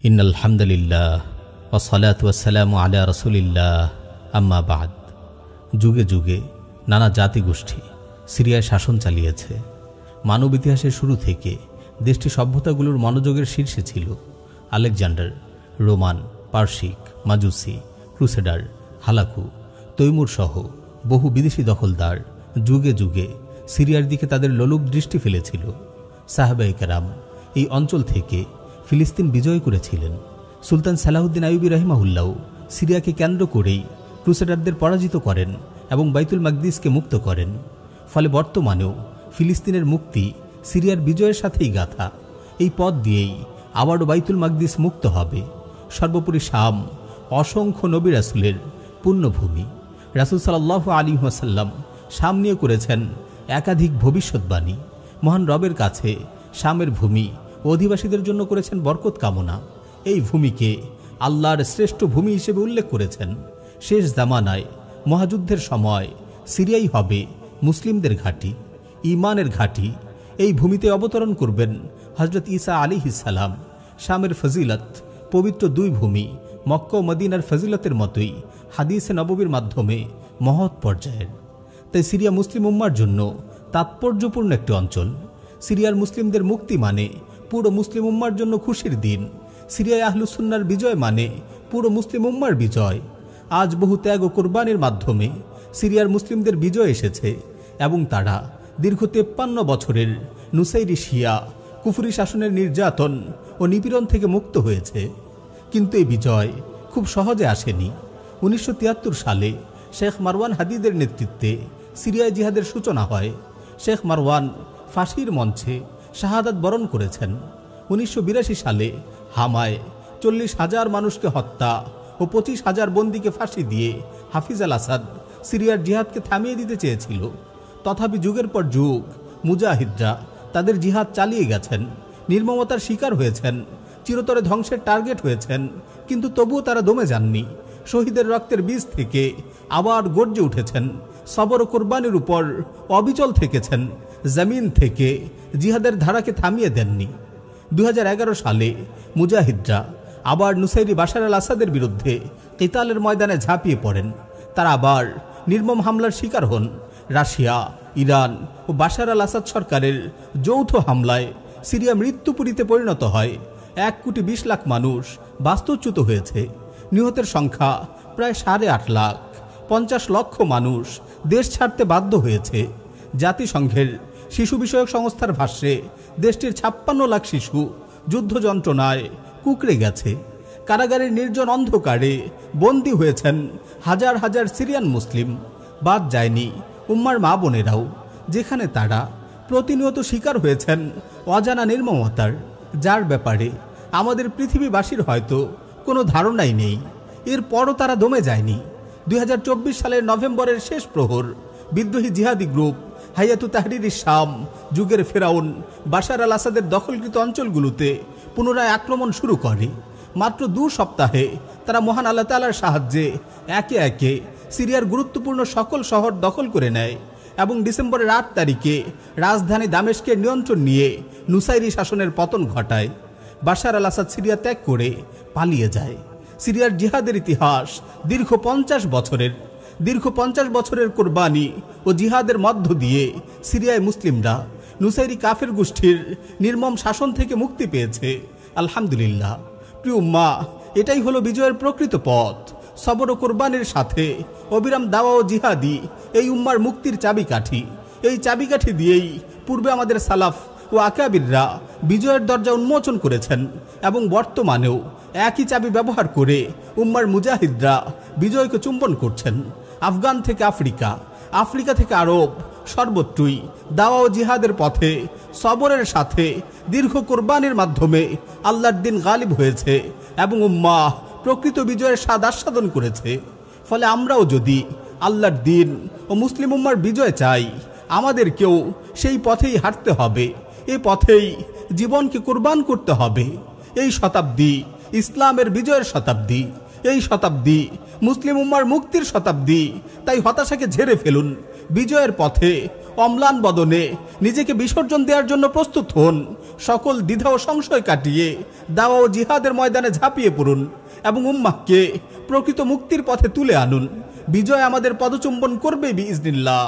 ইন্নাল হামদুলিল্লাহ ওয়াসসালাতু ওয়াসসালামু আলা রাসূলিল্লাহ আম্মা বাদ। যুগে যুগে নানা জাতিগোষ্ঠী সিরিয়ায় শাসন চালিয়েছে। মানব ইতিহাসের শুরু থেকে দেশটি সভ্যতাগুলোর মনোযোগের শীর্ষে ছিল। আলেকজান্ডার, রোমান, পার্সিক, মাজুসি, ক্রুসেডার, হালাকু, তৈমুর সহ বহু বিদেশি দখলদার যুগে যুগে সিরিয়ার দিকে তাদের লোলুপ দৃষ্টি ফেলেছিল। সাহাবায়ে কেরাম এই অঞ্চল থেকে ফিলিস্তিন বিজয় করেছিলেন। সুলতান সালাহউদ্দিন আইয়ুবী রাহিমাহুল্লাহ সিরিয়াকে কেন্দ্র করেই ক্রুসেডারদের পরাজিত করেন এবং বাইতুল মাকদিসকে মুক্ত করেন। ফলে বর্তমানেও ফিলিস্তিনের মুক্তি সিরিয়ার বিজয়ের সাথেই গাথা। এই পথ দিয়েই আবারও বাইতুল মাকদিস মুক্ত হবে। সর্বোপরি শাম অসংখ্য নবী রাসূলের পুণ্যভূমি। রাসূল সাল্লাল্লাহু আলাইহি ওয়াসাল্লাম শাম নিয়ে করেছেন একাধিক ভবিষ্যৎবাণী। মহান রবের কাছে শামের ভূমি ও অধিবাসীদের জন্য করেছেন বরকত কামনা। এই ভূমিকে আল্লাহর শ্রেষ্ঠ ভূমি হিসেবে উল্লেখ করেছেন। শেষ জামানায় মহাযুদ্ধের সময় সিরিয়াই হবে মুসলিমদের ঘাঁটি, ঈমানের ঘাঁটি। এই ভূমিতে অবতরণ করবেন হযরত ঈসা আলাইহিস সালাম। শামের ফজিলত পবিত্র দুই ভূমি মক্কা ও মদিনার ফজিলতের মতোই হাদিসে নববীর মাধ্যমে মহৎ পর্যায়ের। তাই সিরিয়া মুসলিম উম্মার জন্য তাৎপর্যপূর্ণ একটি অঞ্চল। সিরিয়ার মুসলিমদের মুক্তি মানে পুরো মুসলিম উম্মার জন্য খুশির দিন। সিরিয়ায় আহলুস সুন্নাহর বিজয় মানে পুরো মুসলিম উম্মার বিজয়। আজ বহু ত্যাগ ও কোরবানির মাধ্যমে সিরিয়ার মুসলিমদের বিজয় এসেছে এবং তারা দীর্ঘ 53 বছরের নুসাইরি শিয়া কুফরি শাসনের নির্যাতন ও নিপীড়ন থেকে মুক্ত হয়েছে। কিন্তু এই বিজয় খুব সহজে আসেনি। 1973 সালে শেখ মারওয়ান হাদিদের নেতৃত্বে সিরিয়ায় জিহাদের সূচনা হয়। শেখ মারওয়ান ফাঁসির মঞ্চে শাহাদাত বরণ করেছেন। 1982 সালে হামায় 40,000 মানুষকে হত্যা ও 25,000 বন্দীকে ফাঁসি দিয়ে হাফিজ আল আসাদ সিরিয়ার জিহাদকে থামিয়ে দিতে চেয়েছিল। তথাপি যুগের পর যুগ মুজাহিদরা তাদের জিহাদ চালিয়ে গেছেন, নির্মমতার শিকার হয়েছেন, চিরতরে ধ্বংসের টার্গেট হয়েছেন, কিন্তু তবুও তারা দমে যাননি। শহীদের রক্তের বীজ থেকে আবার গর্জে উঠেছেন, সবর ও কোরবানির উপর অবিচল থেকেছেন, জমিন থেকে জিহাদের ধারাকে থামিয়ে দেননি। 2011 সালে মুজাহিদরা আবার নুসাইরি বাশার আল আসাদের বিরুদ্ধে কিতালের ময়দানে ঝাঁপিয়ে পড়েন। তারা আবার নির্মম হামলার শিকার হন। রাশিয়া, ইরান ও বাশার আল আসাদ সরকারের যৌথ হামলায় সিরিয়া মৃত্যুপুরীতে পরিণত হয়। 1,20,00,000 মানুষ বাস্তুচ্যুত হয়েছে। নিহতের সংখ্যা প্রায় 8.5 লাখ। 50 লক্ষ মানুষ দেশ ছাড়তে বাধ্য হয়েছে। জাতিসংঘের শিশু বিষয়ক সংস্থার ভাষ্যে দেশটির 56 লাখ শিশু যুদ্ধ যন্ত্রণায় কুঁকড়ে গেছে। কারাগারের নির্জন অন্ধকারে বন্দী হয়েছেন হাজার হাজার সিরিয়ান মুসলিম। বাদ যায়নি উম্মার মা বোনেরাও, যেখানে তারা প্রতিনিয়ত শিকার হয়েছেন অজানা নির্মমতার, যার ব্যাপারে আমাদের পৃথিবীবাসীর হয়তো কোনো ধারণাই নেই। এরপরও তারা দমে যায়নি। 2024 সালের নভেম্বরের শেষ প্রহর বিদ্রোহী জিহাদি গ্রুপ হাইয়াতু তাহরির শাম যুগের ফেরাউন বাশার আল আসাদের দখলকৃত অঞ্চলগুলোতে পুনরায় আক্রমণ শুরু করে। মাত্র 2 সপ্তাহে তারা মহান আল্লাহ তাআলার সাহায্যে একে একে সিরিয়ার গুরুত্বপূর্ণ সকল শহর দখল করে নেয় এবং ডিসেম্বরের 8 তারিখে রাজধানী দামেস্কের নিয়ন্ত্রণ নিয়ে নুসাইরি শাসনের পতন ঘটায়। বাশার আল আসাদ সিরিয়া ত্যাগ করে পালিয়ে যায়। সিরিয়ার জিহাদের ইতিহাস দীর্ঘ 50 বছরের কোরবানি ও জিহাদের মধ্য দিয়ে সিরিয়ায় মুসলিমরা নুসাইরি কাফের গোষ্ঠীর নির্মম শাসন থেকে মুক্তি পেয়েছে। আলহামদুলিল্লাহ। প্রিয় উম্মাহ, এটাই হলো বিজয়ের প্রকৃত পথ। সবর ও কোরবানির সাথে অবিরাম দাওয়া ও জিহাদি এই উম্মার মুক্তির চাবিকাঠি। এই চাবিকাঠি দিয়েই পূর্বে আমাদের সালাফ ও আকাবিররা বিজয়ের দরজা উন্মোচন করেছেন এবং বর্তমানেও একই চাবি ব্যবহার করে উম্মার মুজাহিদরা বিজয়কে চুম্বন করছেন। আফগান থেকে আফ্রিকা, আফ্রিকা থেকে আরব, সর্বত্রই দাওয়া ও জিহাদের পথে সবরের সাথে দীর্ঘ কোরবানির মাধ্যমে আল্লাহর দিন গালিব হয়েছে এবং উম্মাহ প্রকৃত বিজয়ের স্বাদ আস্বাদন করেছে। ফলে আমরাও যদি আল্লাহর দিন ও মুসলিম উম্মার বিজয় চাই, আমাদেরকেও সেই পথেই হাঁটতে হবে। এই পথেই জীবনকে কোরবান করতে হবে। এই শতাব্দী ইসলামের বিজয়ের শতাব্দী। এই শতাব্দী মুসলিম উম্মার মুক্তির শতাব্দী। তাই হতাশাকে ঝেড়ে ফেলুন, বিজয়ের পথে অম্লান বদনে নিজেকে বিসর্জন দেওয়ার জন্য প্রস্তুত হন। সকল দ্বিধা ও সংশয় কাটিয়ে দাওয়া ও জিহাদের ময়দানে ঝাঁপিয়ে পড়ুন এবং উম্মাহকে প্রকৃত মুক্তির পথে তুলে আনুন। বিজয় আমাদের পদচুম্বন করবে বিইজনিল্লাহ।